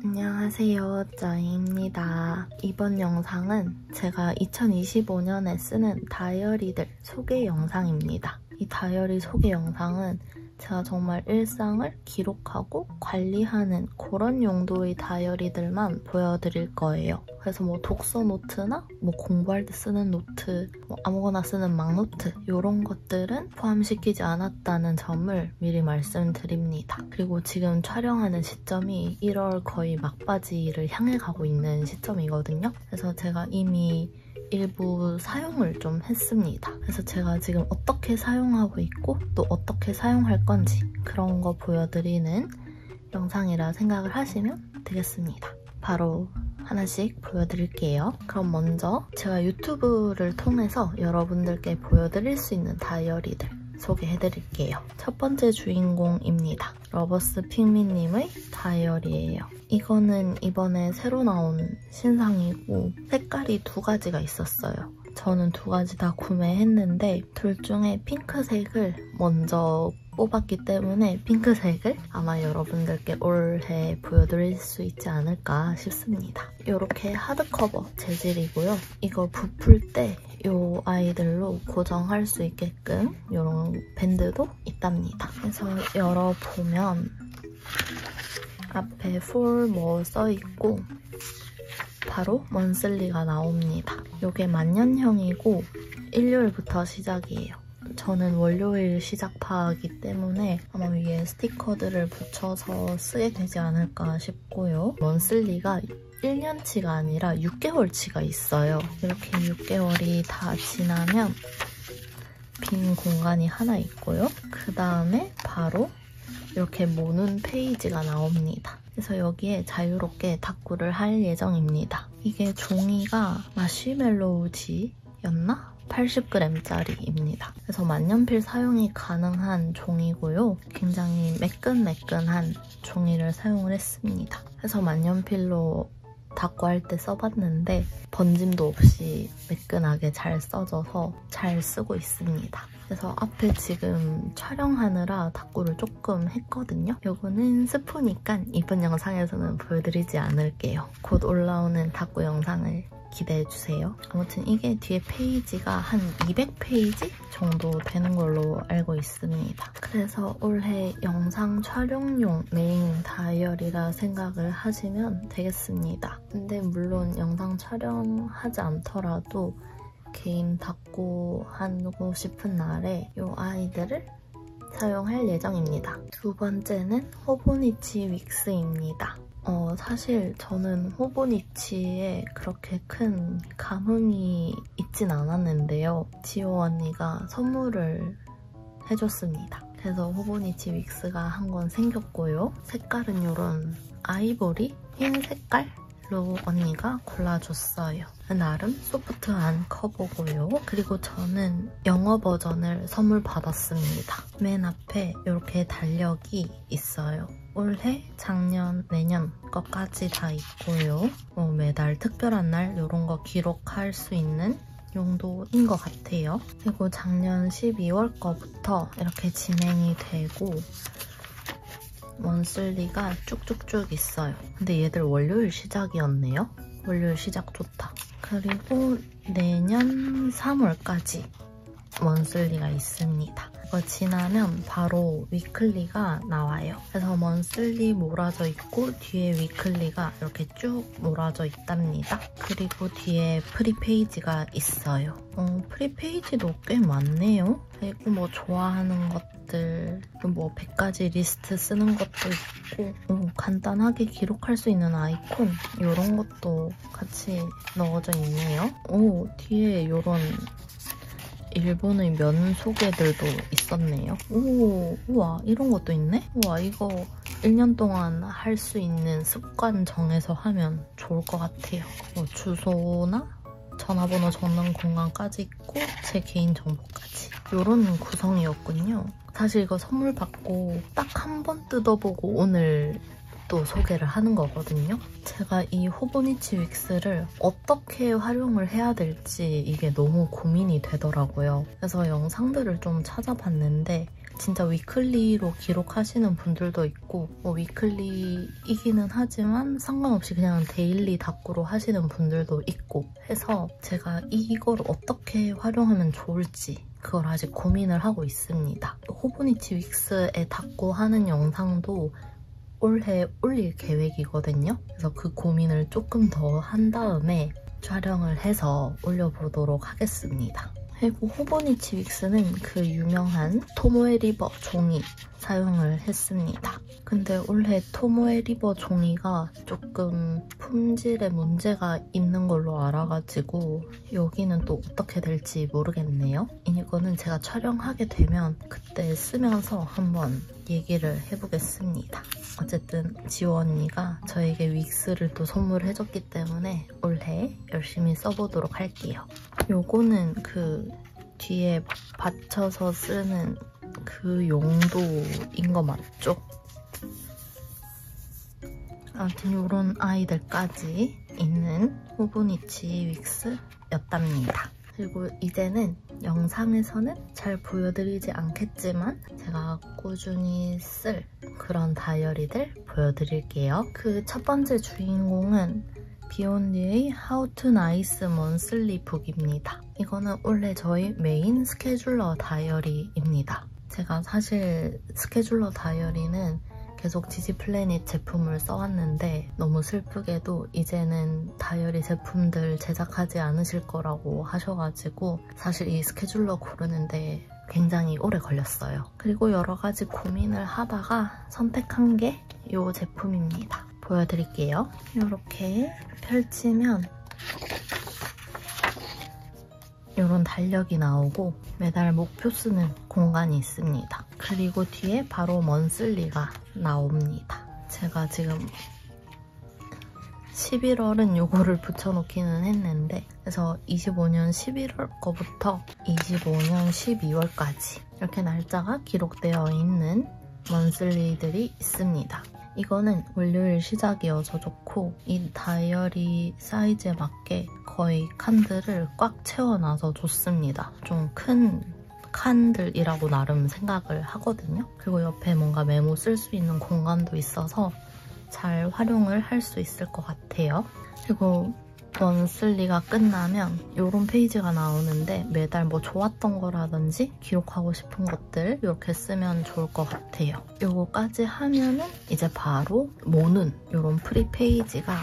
안녕하세요, 짜이입니다. 이번 영상은 제가 2025년에 쓰는 다이어리들 소개 영상입니다. 이 다이어리 소개 영상은 제가 정말 일상을 기록하고 관리하는 그런 용도의 다이어리들만 보여드릴 거예요. 그래서 뭐 독서 노트나 뭐 공부할 때 쓰는 노트, 뭐 아무거나 쓰는 막노트 이런 것들은 포함시키지 않았다는 점을 미리 말씀드립니다. 그리고 지금 촬영하는 시점이 1월 거의 막바지를 향해 가고 있는 시점이거든요. 그래서 제가 이미 일부 사용을 좀 했습니다. 그래서 제가 지금 어떻게 사용하고 있고 또 어떻게 사용할 건지 그런 거 보여드리는 영상이라 생각을 하시면 되겠습니다. 바로 하나씩 보여드릴게요. 그럼 먼저 제가 유튜브를 통해서 여러분들께 보여드릴 수 있는 다이어리들 소개해드릴게요. 첫 번째 주인공입니다. 러버스 핑미님의 다이어리예요. 이거는 이번에 새로 나온 신상이고 색깔이 두 가지가 있었어요. 저는 두 가지 다 구매했는데 둘 중에 핑크색을 먼저 뽑았기 때문에 핑크색을 아마 여러분들께 올해 보여드릴 수 있지 않을까 싶습니다. 이렇게 하드커버 재질이고요. 이거 부풀 때 이 아이들로 고정할 수 있게끔 이런 밴드도 있답니다. 그래서 열어보면 앞에 for 뭐 써있고 바로 먼슬리가 나옵니다. 이게 만년형이고 일요일부터 시작이에요. 저는 월요일 시작파이기 때문에 아마 위에 스티커들을 붙여서 쓰게 되지 않을까 싶고요. 먼슬리가 1년치가 아니라 6개월치가 있어요. 이렇게 6개월이 다 지나면 빈 공간이 하나 있고요. 그 다음에 바로 이렇게 모는 페이지가 나옵니다. 그래서 여기에 자유롭게 닦구를 할 예정입니다. 이게 종이가 마시멜로우지였나? 80g짜리입니다. 그래서 만년필 사용이 가능한 종이고요. 굉장히 매끈매끈한 종이를 사용을 했습니다. 그래서 만년필로 닦구할 때 써봤는데 번짐도 없이 매끈하게 잘 써져서 잘 쓰고 있습니다. 그래서 앞에 지금 촬영하느라 닦구를 조금 했거든요. 요거는 스프니까 이번 영상에서는 보여드리지 않을게요. 곧 올라오는 닦구 영상을 기대해주세요. 아무튼 이게 뒤에 페이지가 한 200페이지 정도 되는 걸로 알고 있습니다. 그래서 올해 영상 촬영용 메인 다이어리라 생각을 하시면 되겠습니다. 근데 물론 영상 촬영하지 않더라도 개인 닦고 하고 싶은 날에 이 아이들을 사용할 예정입니다. 두 번째는 호보니치 윅스입니다. 사실 저는 호보니치에 그렇게 큰 감흥이 있진 않았는데요. 지호 언니가 선물을 해줬습니다. 그래서 호보니치 윅스가 한 건 생겼고요. 색깔은 이런 아이보리 흰 색깔로 언니가 골라줬어요. 나름 소프트한 커버고요. 그리고 저는 영어 버전을 선물 받았습니다. 맨 앞에 이렇게 달력이 있어요. 올해, 작년, 내년 것까지 다 있고요. 매달 특별한 날 이런 거 기록할 수 있는 용도인 것 같아요. 그리고 작년 12월 거부터 이렇게 진행이 되고 먼슬리가 쭉쭉쭉 있어요. 근데 얘들 월요일 시작이었네요. 월요일 시작 좋다. 그리고 내년 3월까지 먼슬리가 있습니다. 이거 지나면 바로 위클리가 나와요. 그래서 먼슬리 몰아져 있고 뒤에 위클리가 이렇게 쭉 몰아져 있답니다. 그리고 뒤에 프리페이지가 있어요. 프리페이지도 꽤 많네요. 그리고 뭐 좋아하는 것들, 뭐 100가지 리스트 쓰는 것도 있고 간단하게 기록할 수 있는 아이콘 이런 것도 같이 넣어져 있네요. 뒤에 이런 일본의 면 소개들도 있었네요. 우와 이런 것도 있네? 우와 이거 1년 동안 할 수 있는 습관 정해서 하면 좋을 것 같아요. 뭐 주소나 전화번호 적는 공간까지 있고 제 개인정보까지 이런 구성이었군요. 사실 이거 선물 받고 딱 한 번 뜯어보고 오늘 또 소개를 하는 거거든요. 제가 이 호보니치 윅스를 어떻게 활용을 해야 될지 이게 너무 고민이 되더라고요. 그래서 영상들을 좀 찾아봤는데 진짜 위클리로 기록하시는 분들도 있고 뭐 위클리이기는 하지만 상관없이 그냥 데일리 다꾸로 하시는 분들도 있고 해서 제가 이거를 어떻게 활용하면 좋을지 그걸 아직 고민을 하고 있습니다. 호보니치 윅스에 다꾸 하는 영상도 올해 올릴 계획이거든요. 그래서 그 고민을 조금 더 한 다음에 촬영을 해서 올려보도록 하겠습니다. 그리고 호보니치 윅스는 그 유명한 토모에 리버 종이 사용을 했습니다. 근데 올해 토모에 리버 종이가 조금 품질에 문제가 있는 걸로 알아가지고 여기는 또 어떻게 될지 모르겠네요. 이거는 제가 촬영하게 되면 그때 쓰면서 한번 얘기를 해보겠습니다. 어쨌든 지호 언니가 저에게 윅스를 또 선물해줬기 때문에 올해 열심히 써보도록 할게요. 요거는 그 뒤에 받쳐서 쓰는 그 용도인 거 맞죠? 아무튼 요런 아이들까지 있는 호보니치 윅스였답니다. 그리고 이제는 영상에서는 잘 보여드리지 않겠지만 제가 꾸준히 쓸 그런 다이어리들 보여드릴게요. 그 첫 번째 주인공은 비욘디의 How to Nice Monthly 북입니다. 이거는 원래 저희 메인 스케줄러 다이어리입니다. 제가 사실 스케줄러 다이어리는 계속 지지플래닛 제품을 써왔는데 너무 슬프게도 이제는 다이어리 제품들 제작하지 않으실 거라고 하셔가지고 사실 이 스케줄러 고르는데 굉장히 오래 걸렸어요. 그리고 여러 가지 고민을 하다가 선택한 게 이 제품입니다. 보여드릴게요. 이렇게 펼치면 이런 달력이 나오고 매달 목표 쓰는 공간이 있습니다. 그리고 뒤에 바로 먼슬리가 나옵니다. 제가 지금 11월은 요거를 붙여놓기는 했는데 그래서 25년 11월 거부터 25년 12월까지 이렇게 날짜가 기록되어 있는 먼슬리들이 있습니다. 이거는 월요일 시작이어서 좋고 이 다이어리 사이즈에 맞게 거의 칸들을 꽉 채워놔서 좋습니다. 좀 큰 칸들이라고 나름 생각을 하거든요. 그리고 옆에 뭔가 메모 쓸 수 있는 공간도 있어서 잘 활용을 할 수 있을 것 같아요. 그리고 먼슬리가 끝나면 이런 페이지가 나오는데 매달 뭐 좋았던 거라든지 기록하고 싶은 것들 이렇게 쓰면 좋을 것 같아요. 요거까지 하면은 이제 바로 모는 이런 프리 페이지가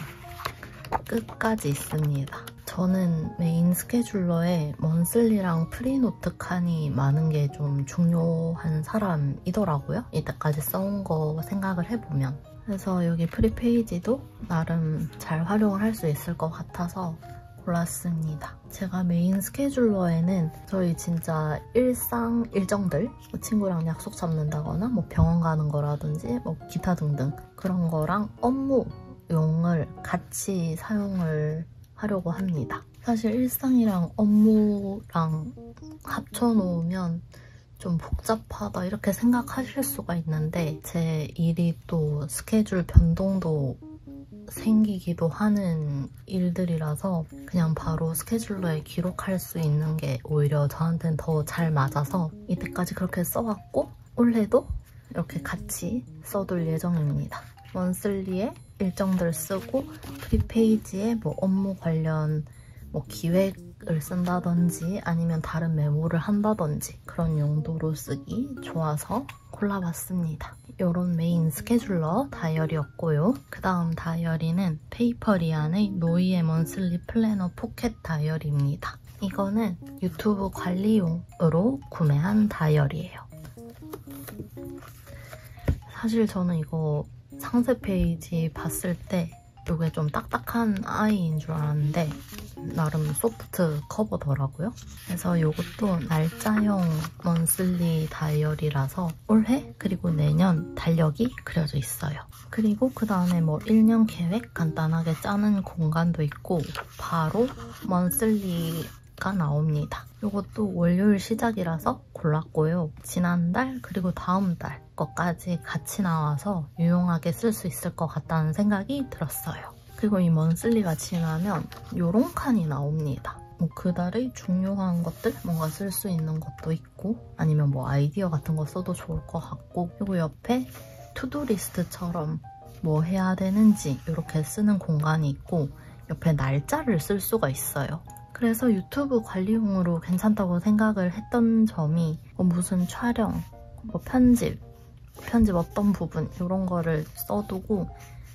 끝까지 있습니다. 저는 메인 스케줄러에 먼슬리랑 프리노트 칸이 많은 게 좀 중요한 사람이더라고요. 이때까지 써온 거 생각을 해보면. 그래서 여기 프리페이지도 나름 잘 활용을 할 수 있을 것 같아서 골랐습니다. 제가 메인 스케줄러에는 저희 진짜 일상 일정들 뭐 친구랑 약속 잡는다거나 뭐 병원 가는 거라든지 뭐 기타 등등 그런 거랑 업무용을 같이 사용을 하려고 합니다. 사실 일상이랑 업무랑 합쳐놓으면 좀 복잡하다 이렇게 생각하실 수가 있는데 제 일이 또 스케줄 변동도 생기기도 하는 일들이라서 그냥 바로 스케줄러에 기록할 수 있는 게 오히려 저한테는 더 잘 맞아서 이때까지 그렇게 써왔고 올해도 이렇게 같이 써둘 예정입니다. 먼슬리에 일정들 쓰고 프리페이지에 뭐 업무 관련 뭐 기획을 쓴다든지 아니면 다른 메모를 한다든지 그런 용도로 쓰기 좋아서 골라봤습니다. 이런 메인 스케줄러 다이어리였고요. 그 다음 다이어리는 페이퍼리안의 노이의 먼슬리 플래너 포켓 다이어리입니다. 이거는 유튜브 관리용으로 구매한 다이어리예요. 사실 저는 이거 상세 페이지 봤을 때 이게 좀 딱딱한 아이인 줄 알았는데 나름 소프트 커버더라고요. 그래서 이것도 날짜형 먼슬리 다이어리라서 올해 그리고 내년 달력이 그려져 있어요. 그리고 그 다음에 뭐 1년 계획 간단하게 짜는 공간도 있고 바로 먼슬리가 나옵니다. 이것도 월요일 시작이라서 골랐고요. 지난달 그리고 다음 달 것까지 같이 나와서 유용하게 쓸 수 있을 것 같다는 생각이 들었어요. 그리고 이 먼슬리가 지나면 요런 칸이 나옵니다. 뭐 그달의 중요한 것들 뭔가 쓸 수 있는 것도 있고 아니면 뭐 아이디어 같은 거 써도 좋을 것 같고 그리고 옆에 투두 리스트처럼 뭐 해야 되는지 이렇게 쓰는 공간이 있고 옆에 날짜를 쓸 수가 있어요. 그래서 유튜브 관리용으로 괜찮다고 생각을 했던 점이 뭐 무슨 촬영, 뭐 편집 어떤 부분 이런 거를 써두고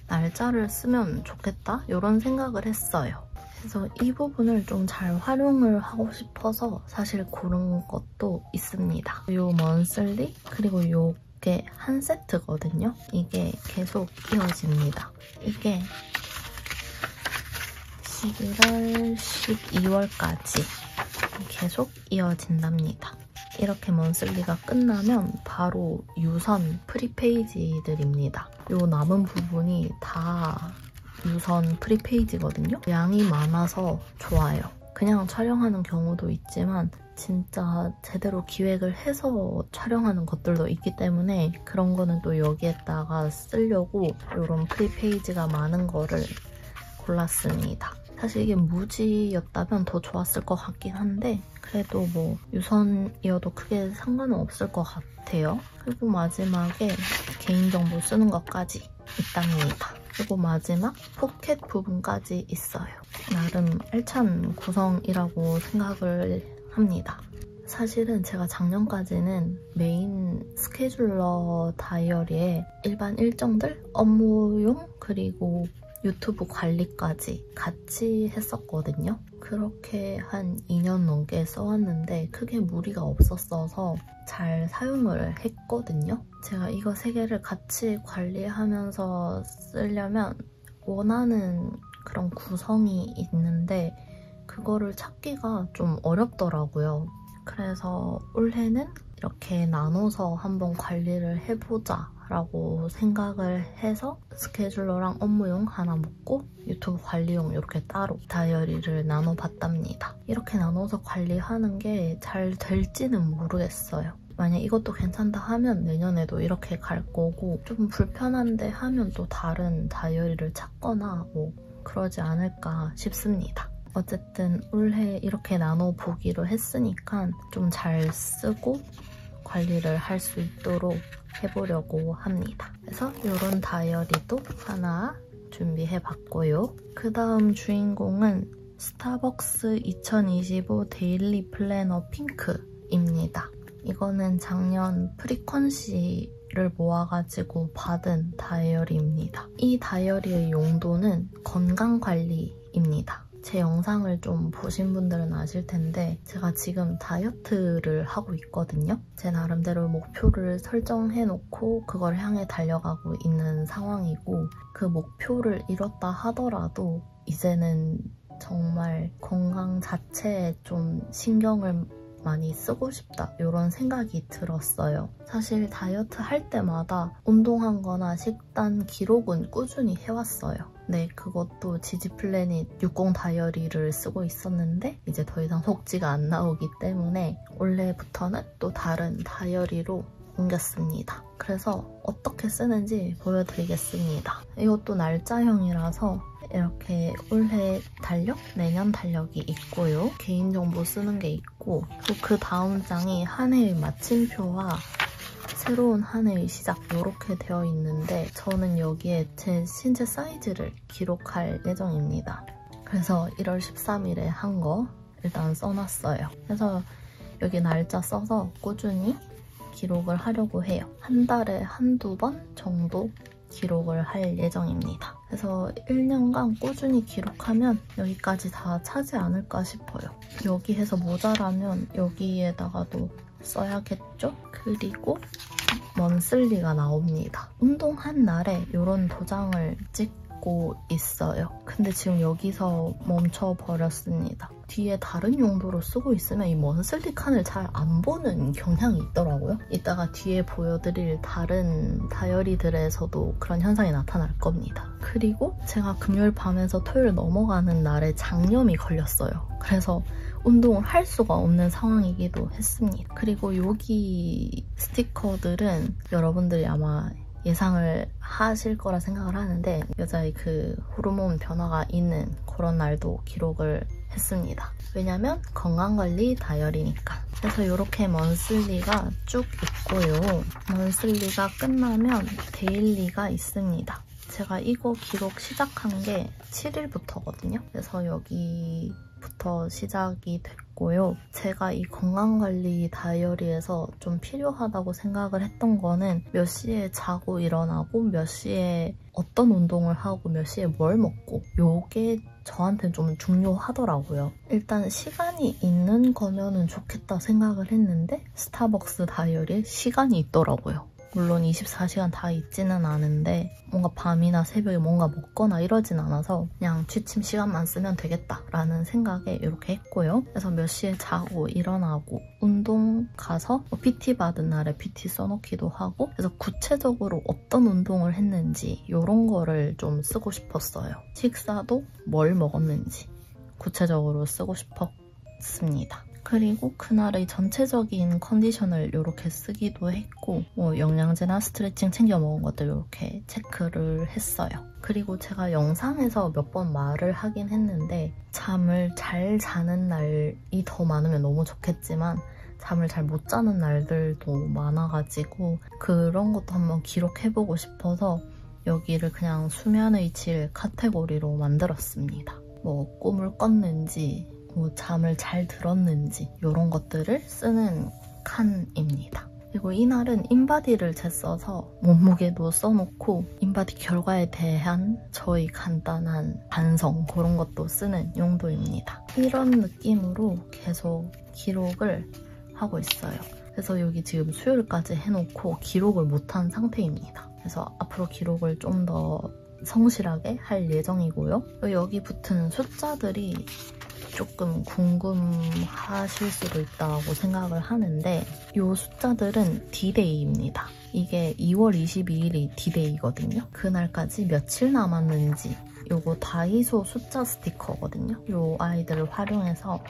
날짜를 쓰면 좋겠다 이런 생각을 했어요. 그래서 이 부분을 좀 잘 활용을 하고 싶어서 사실 고른 것도 있습니다. 요 먼슬리 그리고 요게 한 세트거든요. 이게 계속 이어집니다. 이게 11월, 12월까지 계속 이어진답니다. 이렇게 먼슬리가 끝나면 바로 유선 프리페이지들입니다. 요 남은 부분이 다 유선 프리페이지거든요. 양이 많아서 좋아요. 그냥 촬영하는 경우도 있지만 진짜 제대로 기획을 해서 촬영하는 것들도 있기 때문에 그런 거는 또 여기에다가 쓰려고 이런 프리페이지가 많은 거를 골랐습니다. 사실 이게 무지였다면 더 좋았을 것 같긴 한데 그래도 뭐 유선이어도 크게 상관은 없을 것 같아요. 그리고 마지막에 개인정보 쓰는 것까지 있답니다. 그리고 마지막 포켓 부분까지 있어요. 나름 알찬 구성이라고 생각을 합니다. 사실은 제가 작년까지는 메인 스케줄러 다이어리에 일반 일정들, 업무용, 그리고 유튜브 관리까지 같이 했었거든요. 그렇게 한 2년 넘게 써왔는데 크게 무리가 없었어서 잘 사용을 했거든요. 제가 이거 3개를 같이 관리하면서 쓰려면 원하는 그런 구성이 있는데 그거를 찾기가 좀 어렵더라고요. 그래서 올해는 이렇게 나눠서 한번 관리를 해보자 라고 생각을 해서 스케줄러랑 업무용 하나 먹고 유튜브 관리용 이렇게 따로 다이어리를 나눠봤답니다. 이렇게 나눠서 관리하는 게 잘 될지는 모르겠어요. 만약 이것도 괜찮다 하면 내년에도 이렇게 갈 거고 좀 불편한데 하면 또 다른 다이어리를 찾거나 뭐 그러지 않을까 싶습니다. 어쨌든 올해 이렇게 나눠보기로 했으니까 좀 잘 쓰고 관리를 할 수 있도록 해보려고 합니다. 그래서 이런 다이어리도 하나 준비해봤고요. 그 다음 주인공은 스타벅스 2025 데일리 플래너 핑크입니다. 이거는 작년 프리퀀시를 모아가지고 받은 다이어리입니다. 이 다이어리의 용도는 건강관리입니다. 제 영상을 좀 보신 분들은 아실 텐데 제가 지금 다이어트를 하고 있거든요. 제 나름대로 목표를 설정해놓고 그걸 향해 달려가고 있는 상황이고 그 목표를 이뤘다 하더라도 이제는 정말 건강 자체에 좀 신경을 많이 쓰고 싶다 이런 생각이 들었어요. 사실 다이어트 할 때마다 운동한 거나 식단 기록은 꾸준히 해왔어요. 네, 그것도 지지플래닛 60 다이어리를 쓰고 있었는데 이제 더 이상 속지가 안 나오기 때문에 올해부터는 또 다른 다이어리로 옮겼습니다. 그래서 어떻게 쓰는지 보여드리겠습니다. 이것도 날짜형이라서 이렇게 올해 달력, 내년 달력이 있고요. 개인정보 쓰는 게 있고 그 다음 장이 한 해의 마침표와 새로운 한 해의 시작 이렇게 되어 있는데 저는 여기에 제 신체 사이즈를 기록할 예정입니다. 그래서 1월 13일에 한 거 일단 써놨어요. 그래서 여기 날짜 써서 꾸준히 기록을 하려고 해요. 한 달에 한두 번 정도 기록을 할 예정입니다. 그래서 1년간 꾸준히 기록하면 여기까지 다 차지 않을까 싶어요. 여기 해서 모자라면 여기에다가도 써야겠죠? 그리고 먼슬리가 나옵니다. 운동한 날에 이런 도장을 찍고 있어요. 근데 지금 여기서 멈춰버렸습니다. 뒤에 다른 용도로 쓰고 있으면 이 먼슬리 칸을 잘 안 보는 경향이 있더라고요. 이따가 뒤에 보여드릴 다른 다이어리들에서도 그런 현상이 나타날 겁니다. 그리고 제가 금요일 밤에서 토요일 넘어가는 날에 장염이 걸렸어요. 그래서 운동을 할 수가 없는 상황이기도 했습니다. 그리고 여기 스티커들은 여러분들이 아마 예상을 하실 거라 생각을 하는데 여자의 그 호르몬 변화가 있는 그런 날도 기록을 했습니다. 왜냐면 건강관리 다이어리니까. 그래서 이렇게 먼슬리가 쭉 있고요. 먼슬리가 끝나면 데일리가 있습니다. 제가 이거 기록 시작한 게 7일부터거든요. 그래서 여기부터 시작이 됐고요. 제가 이 건강관리 다이어리에서 좀 필요하다고 생각을 했던 거는 몇 시에 자고 일어나고 몇 시에 어떤 운동을 하고 몇 시에 뭘 먹고 요게 저한테는 좀 중요하더라고요. 일단 시간이 있는 거면은 좋겠다 생각을 했는데 스타벅스 다이어리에 시간이 있더라고요. 물론 24시간 다 있지는 않은데 뭔가 밤이나 새벽에 뭔가 먹거나 이러진 않아서 그냥 취침 시간만 쓰면 되겠다라는 생각에 이렇게 했고요. 그래서 몇 시에 자고 일어나고 운동 가서 PT 받은 날에 PT 써놓기도 하고 그래서 구체적으로 어떤 운동을 했는지 이런 거를 좀 쓰고 싶었어요. 식사도 뭘 먹었는지 구체적으로 쓰고 싶었습니다. 그리고 그날의 전체적인 컨디션을 이렇게 쓰기도 했고 뭐 영양제나 스트레칭 챙겨 먹은 것들 이렇게 체크를 했어요. 그리고 제가 영상에서 몇 번 말을 하긴 했는데 잠을 잘 자는 날이 더 많으면 너무 좋겠지만 잠을 잘 못 자는 날들도 많아가지고 그런 것도 한번 기록해보고 싶어서 여기를 그냥 수면의 질 카테고리로 만들었습니다. 뭐 꿈을 꿨는지 뭐 잠을 잘 들었는지 이런 것들을 쓰는 칸입니다. 그리고 이날은 인바디를 쟀어서 몸무게도 써놓고 인바디 결과에 대한 저의 간단한 반성 그런 것도 쓰는 용도입니다. 이런 느낌으로 계속 기록을 하고 있어요. 그래서 여기 지금 수요일까지 해놓고 기록을 못한 상태입니다. 그래서 앞으로 기록을 좀 더 성실하게 할 예정이고요. 여기 붙은 숫자들이 조금 궁금하실 수도 있다고 생각을 하는데 이 숫자들은 D-Day입니다. 이게 2월 22일이 D-Day거든요. 그날까지 며칠 남았는지 요거 다이소 숫자 스티커거든요. 요 아이들을 활용해서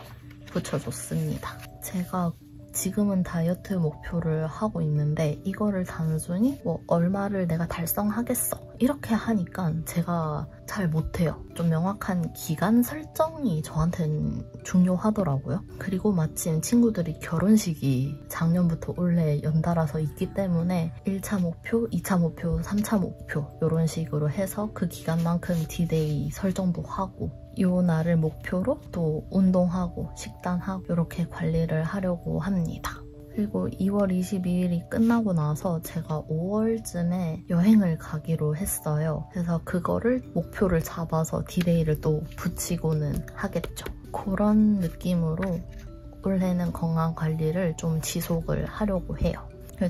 붙여줬습니다. 제가 지금은 다이어트 목표를 하고 있는데 이거를 단순히 뭐 얼마를 내가 달성하겠어 이렇게 하니까 제가 잘 못해요. 좀 명확한 기간 설정이 저한테는 중요하더라고요. 그리고 마침 친구들이 결혼식이 작년부터 올해 연달아서 있기 때문에 1차 목표, 2차 목표, 3차 목표 이런 식으로 해서 그 기간만큼 D-Day 설정도 하고 이 날을 목표로 또 운동하고 식단하고 이렇게 관리를 하려고 합니다. 그리고 2월 22일이 끝나고 나서 제가 5월쯤에 여행을 가기로 했어요. 그래서 그거를 목표를 잡아서 D-Day를 또 붙이고는 하겠죠. 그런 느낌으로 올해는 건강관리를 좀 지속을 하려고 해요.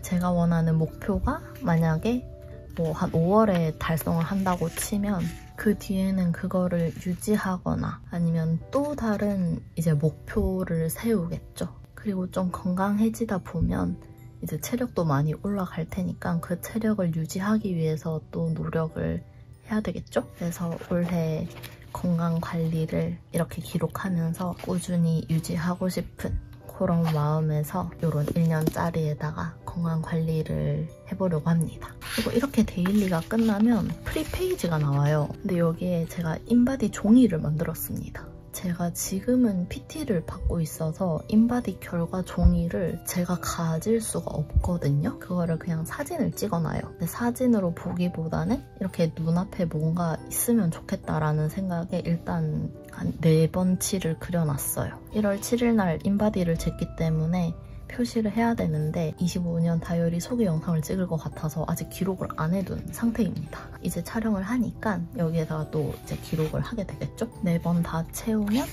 제가 원하는 목표가 만약에 뭐 한 5월에 달성을 한다고 치면 그 뒤에는 그거를 유지하거나 아니면 또 다른 이제 목표를 세우겠죠. 그리고 좀 건강해지다 보면 이제 체력도 많이 올라갈 테니까 그 체력을 유지하기 위해서 또 노력을 해야 되겠죠. 그래서 올해 건강 관리를 이렇게 기록하면서 꾸준히 유지하고 싶은 그런 마음에서 이런 1년짜리에다가 건강 관리를 해보려고 합니다. 그리고 이렇게 데일리가 끝나면 프리페이지가 나와요. 근데 여기에 제가 인바디 종이를 만들었습니다. 제가 지금은 PT를 받고 있어서 인바디 결과 종이를 제가 가질 수가 없거든요. 그거를 그냥 사진을 찍어놔요. 근데 사진으로 보기보다는 이렇게 눈앞에 뭔가 있으면 좋겠다라는 생각에 일단 한 4번치를 그려놨어요. 1월 7일 날 인바디를 쟀기 때문에 표시를 해야 되는데 25년 다이어리 소개 영상을 찍을 것 같아서 아직 기록을 안 해둔 상태입니다. 이제 촬영을 하니까 여기에다가 또 이제 기록을 하게 되겠죠? 4번 다 채우면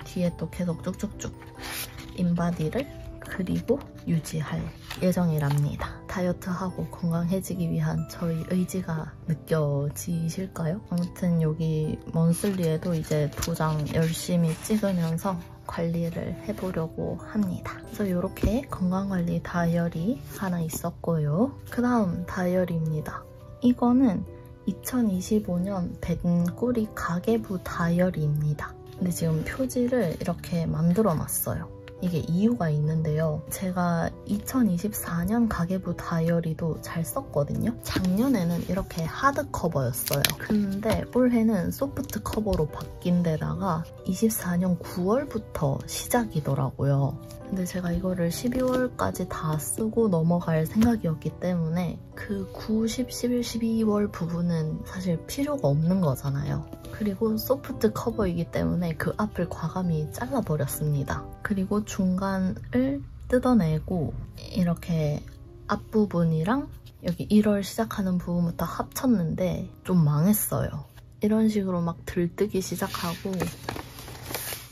뒤에 또 계속 쭉쭉쭉 인바디를 그리고 유지할 예정이랍니다. 다이어트하고 건강해지기 위한 저희 의지가 느껴지실까요? 아무튼 여기 먼슬리에도 이제 도장 열심히 찍으면서 관리를 해보려고 합니다. 그래서 이렇게 건강관리 다이어리 하나 있었고요. 그 다음 다이어리입니다. 이거는 2025년 벤꾸리 가계부 다이어리입니다. 근데 지금 표지를 이렇게 만들어 놨어요. 이게 이유가 있는데요. 제가 2024년 가계부 다이어리도 잘 썼거든요. 작년에는 이렇게 하드 커버였어요. 근데 올해는 소프트 커버로 바뀐 데다가 24년 9월부터 시작이더라고요. 근데 제가 이거를 12월까지 다 쓰고 넘어갈 생각이었기 때문에 그 9, 10, 11, 12월 부분은 사실 필요가 없는 거잖아요. 그리고 소프트 커버이기 때문에 그 앞을 과감히 잘라버렸습니다. 그리고 중간을 뜯어내고 이렇게 앞부분이랑 여기 1월 시작하는 부분부터 합쳤는데 좀 망했어요. 이런 식으로 막 들뜨기 시작하고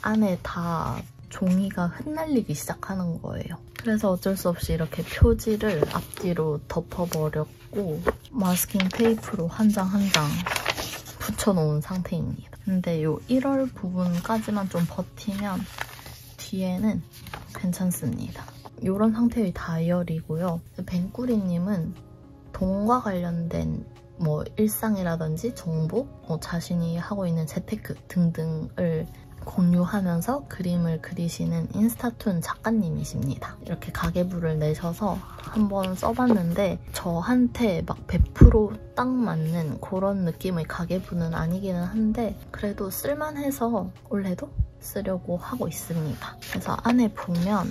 안에 다 종이가 흩날리기 시작하는 거예요. 그래서 어쩔 수 없이 이렇게 표지를 앞뒤로 덮어버렸고 마스킹 테이프로 한 장 한 장 붙여놓은 상태입니다. 근데 이 1월 부분까지만 좀 버티면 뒤에는 괜찮습니다. 이런 상태의 다이어리고요. 뱅꾸리님은 돈과 관련된 뭐 일상이라든지 정보, 자신이 하고 있는 재테크 등등을 공유하면서 그림을 그리시는 인스타툰 작가님이십니다. 이렇게 가계부를 내셔서 한번 써봤는데 저한테 막 100% 딱 맞는 그런 느낌의 가계부는 아니기는 한데 그래도 쓸만해서 올해도 쓰려고 하고 있습니다. 그래서 안에 보면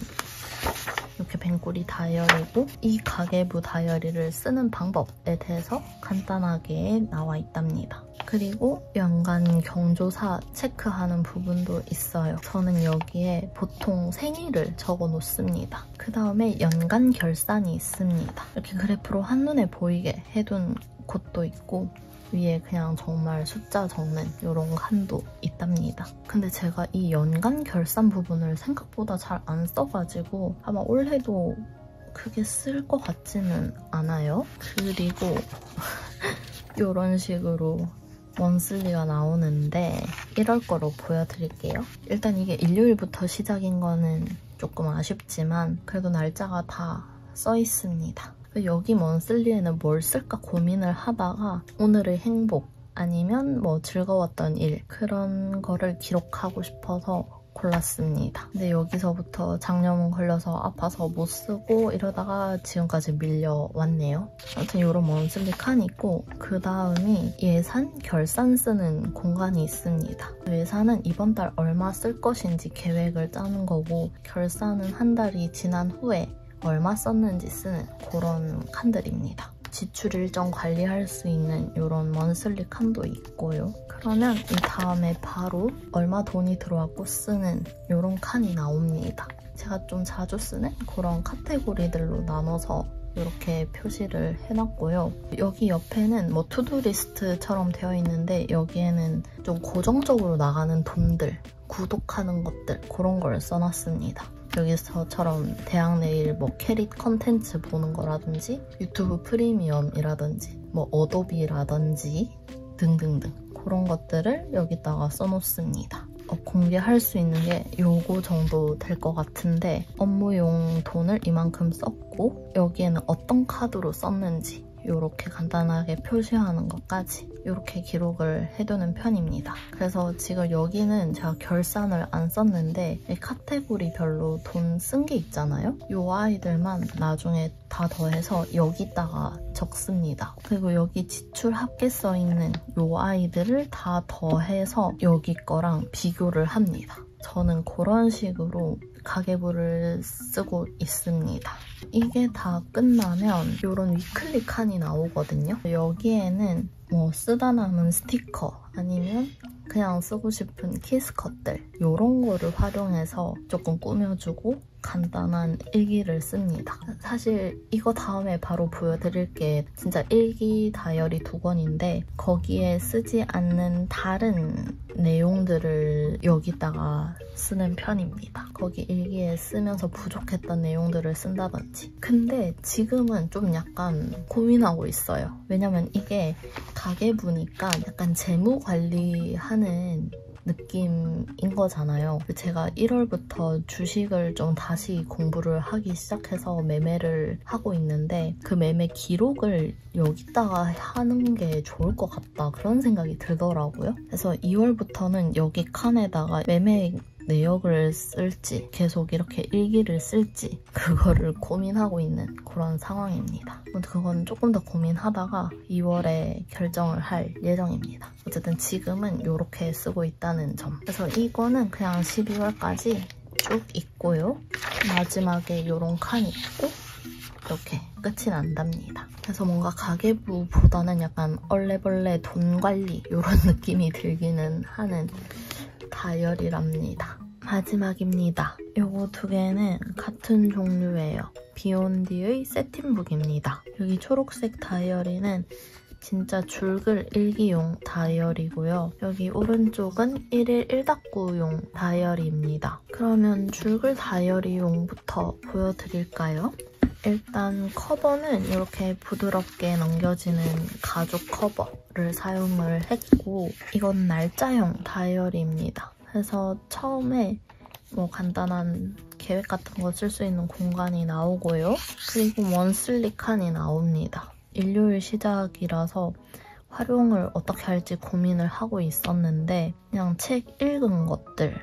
이렇게 뱅꾸리 다이어리고 이 가계부 다이어리를 쓰는 방법에 대해서 간단하게 나와 있답니다. 그리고 연간 경조사 체크하는 부분도 있어요. 저는 여기에 보통 생일을 적어 놓습니다. 그 다음에 연간 결산이 있습니다. 이렇게 그래프로 한눈에 보이게 해둔 곳도 있고 위에 그냥 정말 숫자 적는 이런 칸도 있답니다. 근데 제가 이 연간 결산 부분을 생각보다 잘 안 써가지고 아마 올해도 크게 쓸 것 같지는 않아요. 그리고 이런 식으로 먼슬리가 나오는데 이럴 거로 보여드릴게요. 일단 이게 일요일부터 시작인 거는 조금 아쉽지만 그래도 날짜가 다 써 있습니다. 여기 먼슬리에는 뭘 쓸까 고민을 하다가 오늘의 행복 아니면 뭐 즐거웠던 일 그런 거를 기록하고 싶어서 골랐습니다. 근데 여기서부터 장염 걸려서 아파서 못 쓰고 이러다가 지금까지 밀려왔네요. 아무튼 이런 먼슬리 칸이 있고 그 다음이 예산, 결산 쓰는 공간이 있습니다. 예산은 이번 달 얼마 쓸 것인지 계획을 짜는 거고 결산은 한 달이 지난 후에 얼마 썼는지 쓰는 그런 칸들입니다. 지출 일정 관리할 수 있는 이런 먼슬리 칸도 있고요. 그러면 이 다음에 바로 얼마 돈이 들어왔고 쓰는 이런 칸이 나옵니다. 제가 좀 자주 쓰는 그런 카테고리들로 나눠서 이렇게 표시를 해놨고요. 여기 옆에는 뭐 투두 리스트처럼 되어 있는데 여기에는 좀 고정적으로 나가는 돈들, 구독하는 것들 그런 걸 써놨습니다. 여기서처럼 대학 내일 뭐 캐릿 컨텐츠 보는 거라든지 유튜브 프리미엄이라든지 뭐 어도비라든지 등등등 그런 것들을 여기다가 써놓습니다. 공개할 수 있는 게 요거 정도 될 것 같은데 업무용 돈을 이만큼 썼고 여기에는 어떤 카드로 썼는지 이렇게 간단하게 표시하는 것까지 이렇게 기록을 해두는 편입니다. 그래서 지금 여기는 제가 결산을 안 썼는데 이 카테고리별로 돈 쓴 게 있잖아요? 이 아이들만 나중에 다 더해서 여기다가 적습니다. 그리고 여기 지출 합계 써있는 이 아이들을 다 더해서 여기 거랑 비교를 합니다. 저는 그런 식으로 가계부를 쓰고 있습니다. 이게 다 끝나면 이런 위클리 칸이 나오거든요. 여기에는 뭐 쓰다 남은 스티커 아니면 그냥 쓰고 싶은 키스컷들 이런 거를 활용해서 조금 꾸며주고 간단한 일기를 씁니다. 사실 이거 다음에 바로 보여드릴 게 진짜 일기 다이어리 2권인데 거기에 쓰지 않는 다른 내용들을 여기다가 쓰는 편입니다. 거기 일기에 쓰면서 부족했던 내용들을 쓴다든지. 근데 지금은 좀 약간 고민하고 있어요. 왜냐면 이게 가계부니까 약간 재무 관리하는 느낌인 거잖아요. 제가 1월부터 주식을 좀 다시 공부를 하기 시작해서 매매를 하고 있는데 그 매매 기록을 여기다가 하는 게 좋을 것 같다 그런 생각이 들더라고요. 그래서 2월부터는 여기 칸에다가 매매 내역을 쓸지 계속 이렇게 일기를 쓸지 그거를 고민하고 있는 그런 상황입니다. 그건 조금 더 고민하다가 2월에 결정을 할 예정입니다. 어쨌든 지금은 이렇게 쓰고 있다는 점. 그래서 이거는 그냥 12월까지 쭉 있고요. 마지막에 이런 칸이 있고 이렇게 끝이 난답니다. 그래서 뭔가 가계부보다는 약간 얼레벌레 돈 관리 이런 느낌이 들기는 하는 다이어리랍니다. 마지막입니다. 요거 두 개는 같은 종류예요. 비욘디의 세팅북입니다. 여기 초록색 다이어리는 진짜 줄글 일기용 다이어리고요. 여기 오른쪽은 1일 1답구용 다이어리입니다. 그러면 줄글 다이어리용부터 보여드릴까요? 일단 커버는 이렇게 부드럽게 넘겨지는 가죽 커버를 사용을 했고 이건 날짜형 다이어리입니다. 그래서 처음에 뭐 간단한 계획 같은 거 쓸 수 있는 공간이 나오고요. 그리고 원슬리 칸이 나옵니다. 일요일 시작이라서 활용을 어떻게 할지 고민을 하고 있었는데 그냥 책 읽은 것들을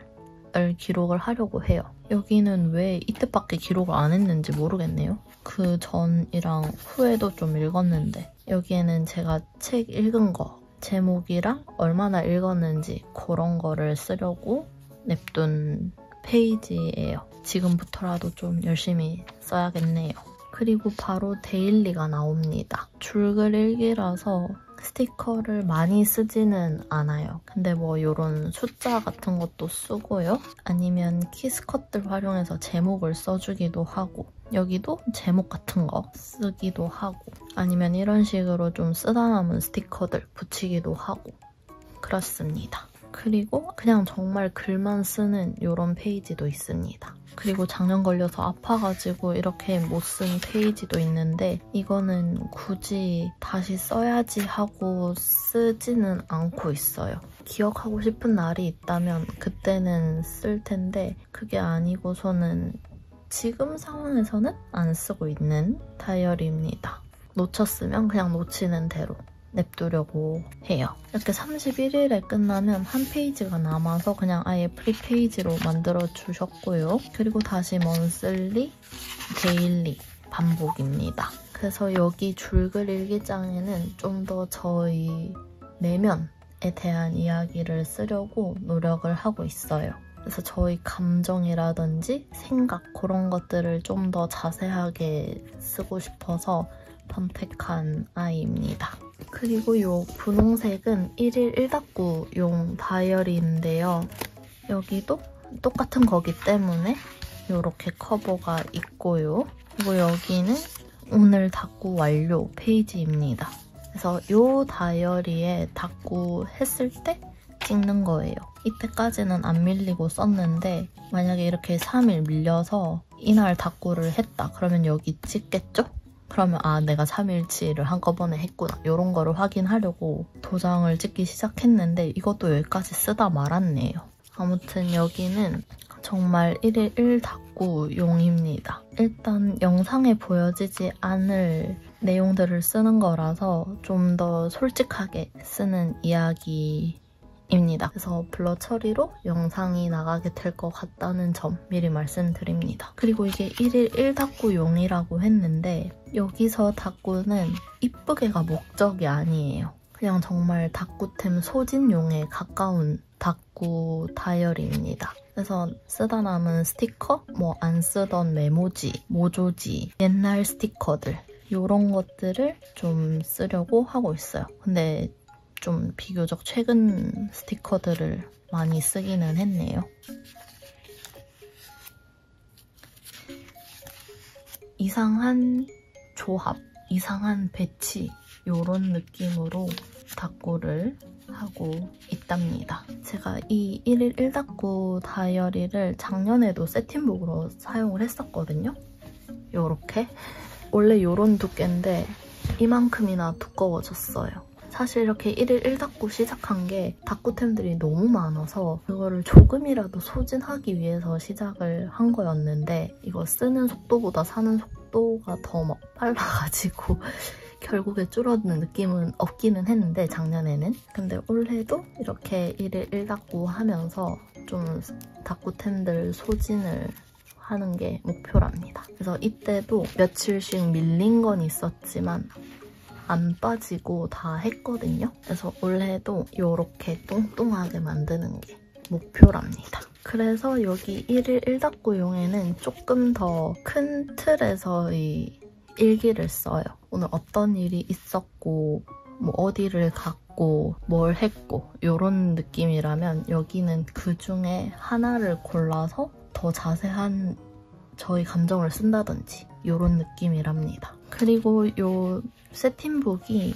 기록을 하려고 해요. 여기는 왜 이때밖에 기록을 안 했는지 모르겠네요. 그 전이랑 후에도 좀 읽었는데 여기에는 제가 책 읽은 거 제목이랑 얼마나 읽었는지 그런 거를 쓰려고 냅둔 페이지예요. 지금부터라도 좀 열심히 써야겠네요. 그리고 바로 데일리가 나옵니다. 줄글 일기라서 스티커를 많이 쓰지는 않아요. 근데 뭐 이런 숫자 같은 것도 쓰고요. 아니면 키스컷들 활용해서 제목을 써주기도 하고 여기도 제목 같은 거 쓰기도 하고 아니면 이런 식으로 좀 쓰다 남은 스티커들 붙이기도 하고 그렇습니다. 그리고 그냥 정말 글만 쓰는 이런 페이지도 있습니다. 그리고 작년 걸려서 아파가지고 이렇게 못 쓴 페이지도 있는데 이거는 굳이 다시 써야지 하고 쓰지는 않고 있어요. 기억하고 싶은 날이 있다면 그때는 쓸 텐데 그게 아니고서는 지금 상황에서는 안 쓰고 있는 다이어리입니다. 놓쳤으면 그냥 놓치는 대로 냅두려고 해요. 이렇게 31일에 끝나면 한 페이지가 남아서 그냥 아예 프리페이지로 만들어 주셨고요. 그리고 다시 먼슬리, 데일리 반복입니다. 그래서 여기 줄글 일기장에는 좀 더 저희 내면에 대한 이야기를 쓰려고 노력을 하고 있어요. 그래서 저희 감정이라든지 생각 그런 것들을 좀 더 자세하게 쓰고 싶어서 선택한 아이입니다. 그리고 이 분홍색은 1일 1답구용 다이어리인데요. 여기도 똑같은 거기 때문에 이렇게 커버가 있고요. 그리고 여기는 오늘 답구 완료 페이지입니다. 그래서 이 다이어리에 답구 했을 때 찍는 거예요. 이때까지는 안 밀리고 썼는데 만약에 이렇게 3일 밀려서 이날 답구를 했다. 그러면 여기 찍겠죠? 그러면 아 내가 3일치를 한꺼번에 했구나 이런 거를 확인하려고 도장을 찍기 시작했는데 이것도 여기까지 쓰다 말았네요. 아무튼 여기는 정말 1일 1답구용입니다. 일단 영상에 보여지지 않을 내용들을 쓰는 거라서 좀 더 솔직하게 쓰는 이야기입니다. 그래서 블러 처리로 영상이 나가게 될 것 같다는 점 미리 말씀드립니다. 그리고 이게 1일 1답구용이라고 했는데 여기서 답구는 이쁘게가 목적이 아니에요. 그냥 정말 답구템 소진용에 가까운 답구 다이어리입니다. 그래서 쓰다 남은 스티커, 뭐 안 쓰던 메모지, 모조지, 옛날 스티커들 이런 것들을 좀 쓰려고 하고 있어요. 근데 좀 비교적 최근 스티커들을 많이 쓰기는 했네요. 이상한 조합, 이상한 배치 이런 느낌으로 답구를 하고 있답니다. 제가 이 1일 1답구 다이어리를 작년에도 세팅북으로 사용을 했었거든요. 요렇게. 원래 요런 두께인데 이만큼이나 두꺼워졌어요. 사실 이렇게 1일 1답구 시작한 게 답구템들이 너무 많아서 그거를 조금이라도 소진하기 위해서 시작을 한 거였는데 이거 쓰는 속도보다 사는 속도가 더 막 빨라가지고 결국에 줄어드는 느낌은 없기는 했는데 작년에는. 근데 올해도 이렇게 1일 1답구 하면서 좀 다꾸템들 소진을 하는 게 목표랍니다. 그래서 이때도 며칠씩 밀린 건 있었지만 안 빠지고 다 했거든요. 그래서 올해도 이렇게 뚱뚱하게 만드는 게 목표랍니다. 그래서 여기 1일 1다꾸용에는 조금 더 큰 틀에서 이 일기를 써요. 오늘 어떤 일이 있었고 뭐 어디를 갔고 뭘 했고 이런 느낌이라면 여기는 그 중에 하나를 골라서 더 자세한 저희 감정을 쓴다든지 이런 느낌이랍니다. 그리고 이 세팅북이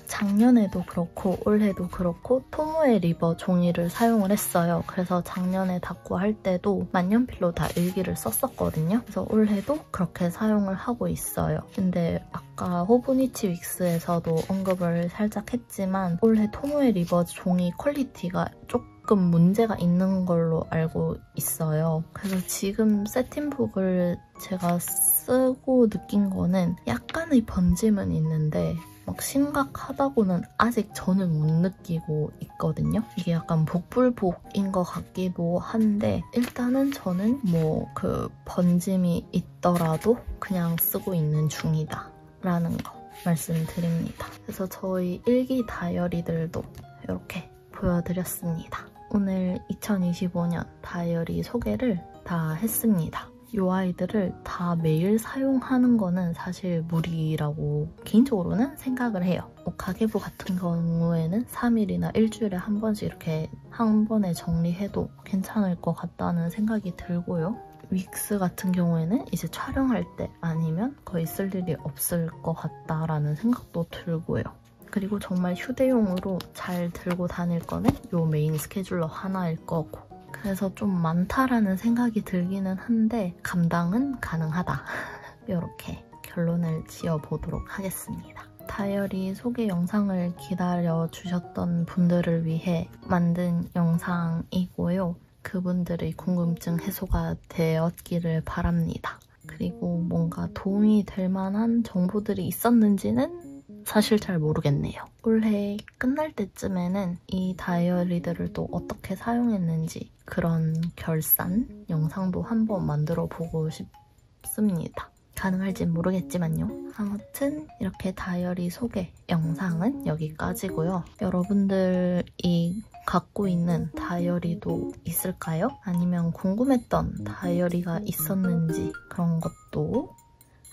작년에도 그렇고 올해도 그렇고 토모에 리버 종이를 사용을 했어요. 그래서 작년에 다꾸 할 때도 만년필로 다 일기를 썼었거든요. 그래서 올해도 그렇게 사용을 하고 있어요. 근데 아까 호부니치 윅스에서도 언급을 살짝 했지만 올해 토모에 리버 종이 퀄리티가 조금 문제가 있는 걸로 알고 있어요. 그래서 지금 세팅북을 제가 쓰고 느낀 거는 약간의 번짐은 있는데 막 심각하다고는 아직 저는 못 느끼고 있거든요. 이게 약간 복불복인 것 같기도 한데 일단은 저는 뭐 그 번짐이 있더라도 그냥 쓰고 있는 중이다 라는 거 말씀드립니다. 그래서 저희 일기 다이어리들도 이렇게 보여드렸습니다. 오늘 2025년 다이어리 소개를 다 했습니다. 이 아이들을 다 매일 사용하는 거는 사실 무리라고 개인적으로는 생각을 해요. 뭐 가계부 같은 경우에는 3일이나 일주일에 한 번씩 이렇게 한 번에 정리해도 괜찮을 것 같다는 생각이 들고요. 윅스 같은 경우에는 이제 촬영할 때 아니면 거의 쓸 일이 없을 것 같다라는 생각도 들고요. 그리고 정말 휴대용으로 잘 들고 다닐 거는 이 메인 스케줄러 하나일 거고 그래서 좀 많다라는 생각이 들기는 한데 감당은 가능하다. 이렇게 결론을 지어보도록 하겠습니다. 다이어리 소개 영상을 기다려주셨던 분들을 위해 만든 영상이고요. 그분들의 궁금증 해소가 되었기를 바랍니다. 그리고 뭔가 도움이 될 만한 정보들이 있었는지는 사실 잘 모르겠네요. 올해 끝날 때쯤에는 이 다이어리들을 또 어떻게 사용했는지 그런 결산 영상도 한번 만들어 보고 싶습니다. 가능할진 모르겠지만요. 아무튼 이렇게 다이어리 소개 영상은 여기까지고요. 여러분들이 갖고 있는 다이어리도 있을까요? 아니면 궁금했던 다이어리가 있었는지 그런 것도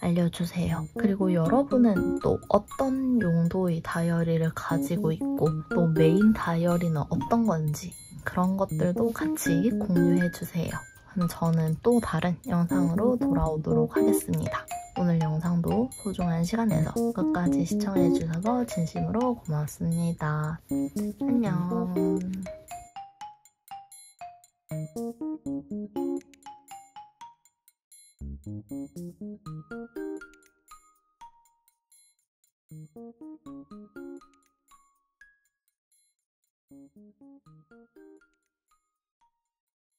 알려주세요. 그리고 여러분은 또 어떤 용도의 다이어리를 가지고 있고 또 메인 다이어리는 어떤 건지 그런 것들도 같이 공유해주세요. 그럼 저는 또 다른 영상으로 돌아오도록 하겠습니다. 오늘 영상도 소중한 시간 내서 끝까지 시청해주셔서 진심으로 고맙습니다. 안녕.